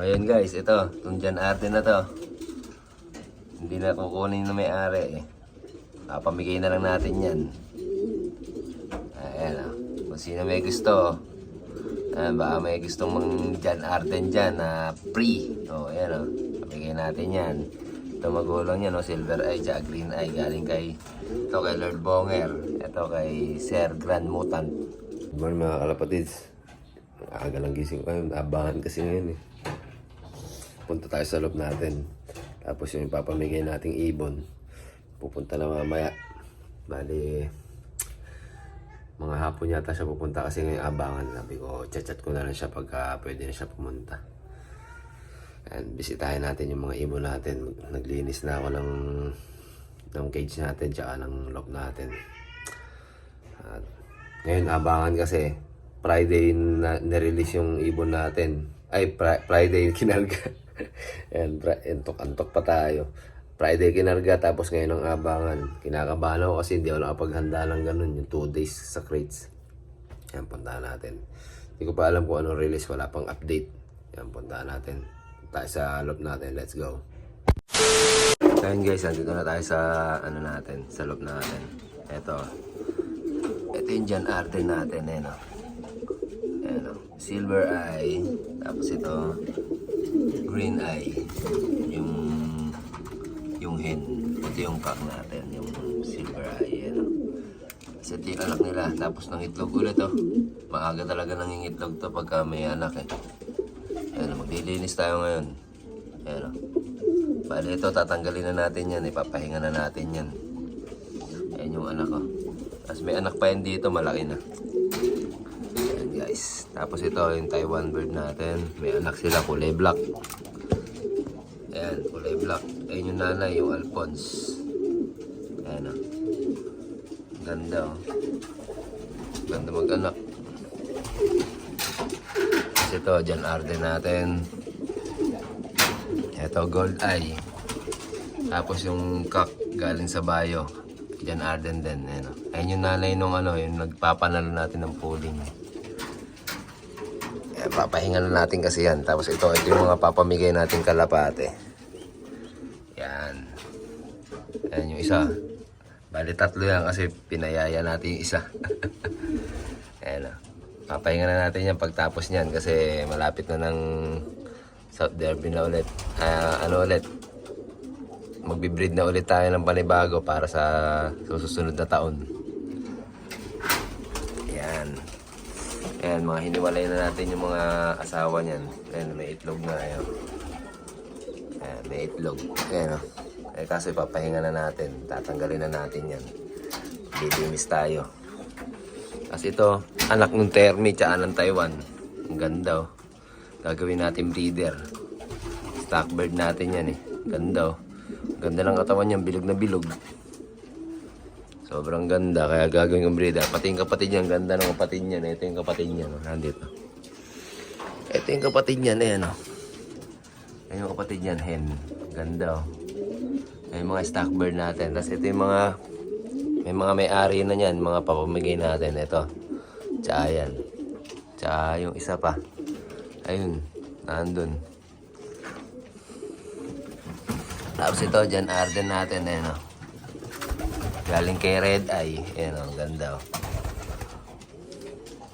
Ayan guys, ito. Itong Jan Arden na to. Hindi na kukunin na may-ari eh. Pamigay na lang natin yan. Ayan o. Kung sino may gusto. Baka may gustong mang Jan Arden dyan na free. O, ayan o. Pamigay natin yan. Ito magulang yan o. Silver Eye tsaka Green Eye. Galing kay Lord Bonger. Ito kay Sir Grand Mutant. Good morning mga kalapatids. Aga lang gising ko kayo. Abangan kasi ngayon eh. Punta tayo sa loob natin. Tapos yung ipapamigay nating ibon. Pupunta na mamaya. Bali, mga hapon yata siya pupunta kasi ngayon abangan. Sabi ko, chat ko na lang siya pagka pwede na siya pumunta. And bisitahin natin yung mga ibon natin. Naglinis na ako ng cage natin tsaka ng loob natin. At ngayon abangan kasi Friday na nirelease yung ibon natin. Ay, Friday kinarga. And antok pa tayo. Friday kinarga tapos ngayon ang abangan. Kinakabahan ako kasi hindi ako nakapaghanda ng ganun. Yung 2 days sa crates. Yan, puntahan natin. Hindi ko pa alam kung anong release. Wala pang update. Yan, puntahan natin. Tayo sa loob natin. Let's go. Ayan guys, nandito na tayo sa natin. Sa loob natin. Ito yung Jan Arden natin. Ayan o. Ayan o. Silver Eye. Tapos ito Green Eye, yung hen, ito yung cock natin, yung Silver Eye, ano. Kasi ito yung anak nila, tapos ng itlog ulit oh. Maaga talaga nangingitlog to pagka may anak eh. Ayan, maglilinis tayo ngayon. Ayan oh. Bali ito, tatanggalin na natin yan, ipapahinga na natin yan. Ayan yung anak oh. Tapos may anak pa yan dito, malaki na. Ayan guys, tapos ito yung Taiwan bird natin, may anak sila, kulay black. Ayan, kulay black. Ayan yung nanay, yung Alphonse. Ayan o. Ganda o. Ganda mag-anak. Tapos ito, Jan Arden natin. Ito, Gold Eye. Tapos yung cock galing sa bayo. Jan Arden din. Ayan o. Ayan yung nanay nung yung nagpapanalo natin ng pooling. Papahinga na natin kasi yan. Tapos ito yung mga papamigay natin kalapate. Yan. Yan yung isa. Bali 3 yan kasi pinayaya natin yung isa. Ayan o. Papahinga na natin yan pagtapos niyan kasi malapit na ng South Derby na ulit. Ulit. Magbe-breed na ulit tayo ng panibago para sa susunod na taon. Ayan, mga hiniwalay na natin yung mga asawa niyan. Ayan, may itlog na. Ayan, may itlog. Ayan, kaso ipapahinga na natin. Tatanggalin na natin yan. Bibimis tayo. Kasi ito, anak ng Termi tsaka ng Taiwan. Ang ganda oh. Gagawin natin breeder. Stockbird natin yan eh. Ganda oh. Ganda ng katawan niyan, bilog na bilog. Sobrang ganda, kaya gagawin kong breeder. Pati yung kapatid niya, ganda ng kapatid niya. Ito yung kapatid niya, nandito. Ito yung kapatid niya, ayan o. Ayan yung kapatid niya, hen. Ganda o. Ayan yung mga stock bird natin. Tapos ito yung mga, may-ari na yan, mga papamigay natin. Ito. Tsaka yan. Tsaka yung isa pa. Ayun, nandun. Tapos ito, Jan Arden natin, ayan o. Galing kay Red Eye. Ayan o, ganda o.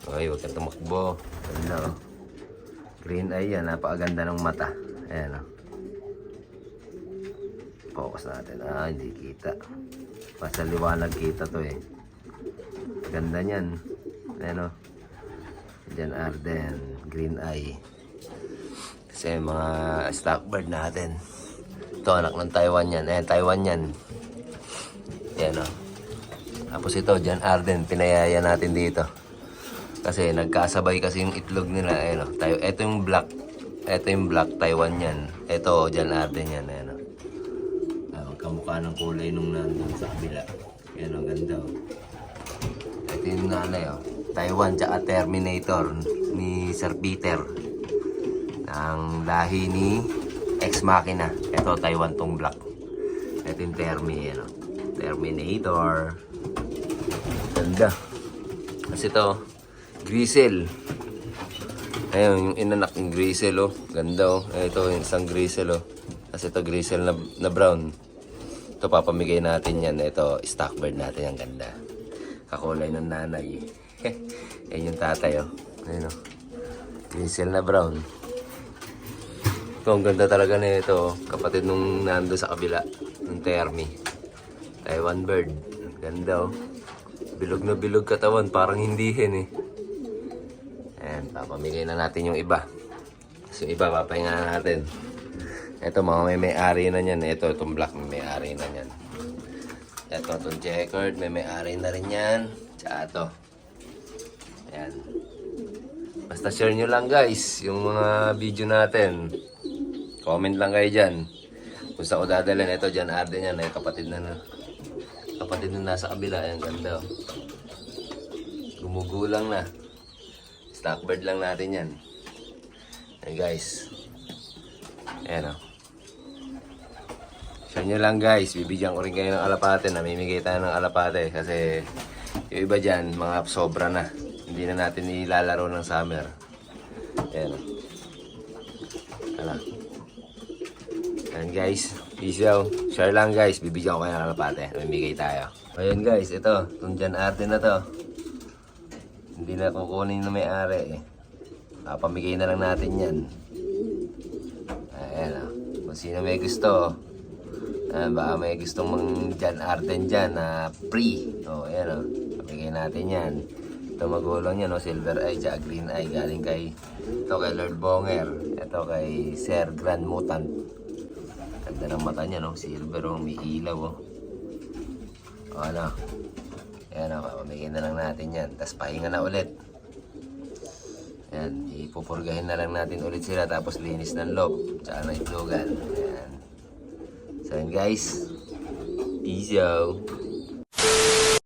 Okay, huwag ka tumakbo. Ganda o. Green Eye yan, napakaganda ng mata. Ayan o. Focus natin. Hindi kita. Basta liwanag kita to eh. Ganda niyan. Ayan o. Jan Arden, Green Eye. Kasi mga stockbird natin. Ito, anak ng Taiwan yan. Ayan, Taiwan yan. Yan o. Tapos ito, Jan Arden, pinayaya natin dito. Kasi nagkasabay kasi yung itlog nila. Ayan o. Ito yung black. Ito yung black Taiwan yan. Ito, Jan Arden yan. Ayan o. Magkamukha ng kulay nung nandun sa kabila. Ayan o, ganda o. Ito yung nanay o. Taiwan, tsaka Terminator ni Sir Peter. Ang lahi ni Ex Machina. Ito, Taiwan tong black. Ito yung Termi, ayan o. Terminator. Ganda. Kasi ito, Grisel. Ayun, yung inanak yung grizzle, oh. Ganda, oh. Ito, yung isang grizzle, oh. Kasi ito, grizzle na brown. Ito, papamigay natin yan. Ito, stock bird natin. Ang ganda. Kakulay ng nanay. Ayun yung tatay, oh. Ayun, oh. Grizzle na brown. Ito, ang ganda talaga na ito, oh. Kapatid nung nando sa kabila. Ng Termi. Taiwan bird. Ganda, oh. Bilog na bilog katawan. Parang hindihin, eh. Ayan, papamigay na natin yung iba. So, yung iba, papahinga na natin. Ito, mga may-ari na yan. Ito, itong black, may-ari na yan. Ito, itong checkered, may-ari na rin yan. Tsaka ito. Ayan. Basta share nyo lang, guys, yung mga video natin. Comment lang kayo dyan. Kung saan ko dadalhin, ito, dyan, Arden yan. Ay, kapatid na nasa kabila. Ayan, ganda. Gumugulang na. Stockbird lang natin yan. Ayan guys. Ayan o. Share nyo lang guys. Bibigyan ko rin kayo ng alapate. Namimigay tayo ng alapate. Kasi yung iba dyan, mga sobra na. Hindi na natin ilalaro ng summer. Ayan o. Ayan guys. Peace out. Share lang guys. Bibigyan ko kayo ng alapate. Namimigay tayo. Ayan guys. Ito. Itong dyan arte na to. Hindi na kukunin na may-ari eh. Pamigay na lang natin yan. Ayan o. Kung sino may gusto. Baka may gustong Jan Arden dyan na free. O, ayan o. Pamigay natin yan. Ito magulong yan o. Silver eye tsaka green eye. Galing kay, ito kay Lord Bonger. Ito kay Sir Grand Mutant. Ganda ng mata niya no. Silver o. May ilaw o. O ano. Ayan o, pamigyan na lang natin yan. Tapos pahinga na ulit. Ayan, ipupurgahin na lang natin ulit sila. Tapos linis ng loob. Tsaka na itlogan. Ayan. So yun guys. Peace out.